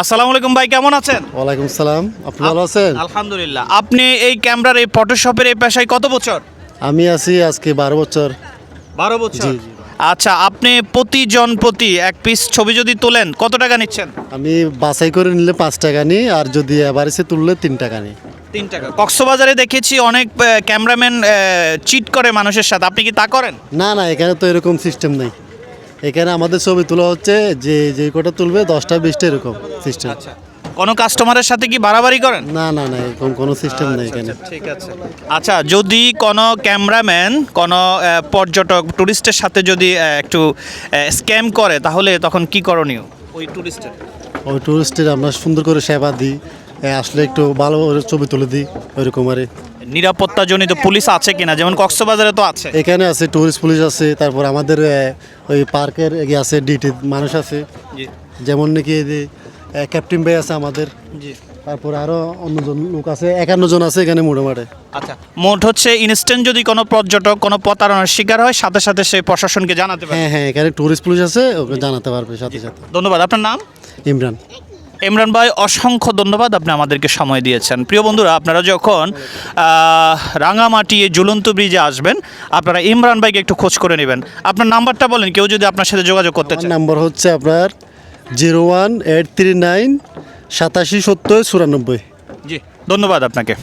আসসালামু আলাইকুম ভাই, কেমন আছেন? ওয়ালাইকুম সালাম। আপনি ভালো আছেন? আলহামদুলিল্লাহ। আপনি এই ক্যামেরার এই ফটোশপের এই পেশায় কত বছর? আমি আছি আজকে 12 বছর। 12 বছর। জি, জি। আচ্ছা, আপনি প্রতি এক পিস ছবি যদি তোলেন কত টাকা নিচ্ছেন? আমি বাছাই করে নিলে 5 টাকা নিই, আর যদি এভারেজে তুললে 3 টাকা নিই। 3 টাকা। কক্সবাজারে দেখেছি অনেক ক্যামেরাম্যান চিট করে মানুষের সাথে, আপনি কি তা করেন? না না, এখানে তো এরকম সিস্টেম নেই। এখানে আমাদের ছবি তোলা হচ্ছে, যে কটা তুলবে 10টা 20টা এরকম সিস্টেম। আচ্ছা, কোনো কাস্টমারের সাথে কি বাড়াবাড়ি করেন? না না না, এরকম কোনো সিস্টেম নেই এখানে। ঠিক আছে। আচ্ছা, যদি কোনো ক্যামেরাম্যান কোনো পর্যটক টুরিস্টের সাথে যদি একটু স্ক্যাম করে তাহলে তখন কি করণীয় ওই টুরিস্টের? ওই টুরিস্টের আমরা সুন্দর করে সেবা দিই, আসলে একটু ভালো করে ছবি তুলে দিই ওইরকম আরে। নিরাপত্তাজনিত পুলিশ আছে কিনা, যেমন কক্সবাজারে তো আছে। এখানে আছে টুরিস্ট পুলিশ আছে, তারপর আমাদের ওই পার্কের আছে ডিটি মানুষ আছে, জি যেমন নাকি এই যে ক্যাপ্টেন ভাই আছে আমাদের, জি। তারপর আরো অন্যজন লোক আছে, 51 জন আছে এখানে মোটামুটি। আচ্ছা, মোট হচ্ছে ইনস্ট্যান্ট যদি কোনো পর্যটক কোনো প্রতারণার শিকার হয় সাথে সাথে সেই প্রশাসনকে জানাতে পারে। হ্যাঁ হ্যাঁ, এখানে টুরিস্ট পুলিশ আছে, ওকে জানাতে পারবে সাথে সাথে। ধন্যবাদ। আপনার নাম? ইমরান। ইমরান ভাই, অসংখ্য ধন্যবাদ, আপনি আমাদেরকে সময় দিয়েছেন। প্রিয় বন্ধুরা, আপনারা যখন রাঙামাটি ঝুলন্ত ব্রিজে আসবেন আপনারা ইমরান ভাইকে একটু খোঁজ করে নেবেন। আপনার নাম্বারটা বলেন, কেউ যদি আপনার সাথে যোগাযোগ করতে আমার চায়। নাম্বার হচ্ছে আপনার 01839 8770 94। জি, ধন্যবাদ আপনাকে।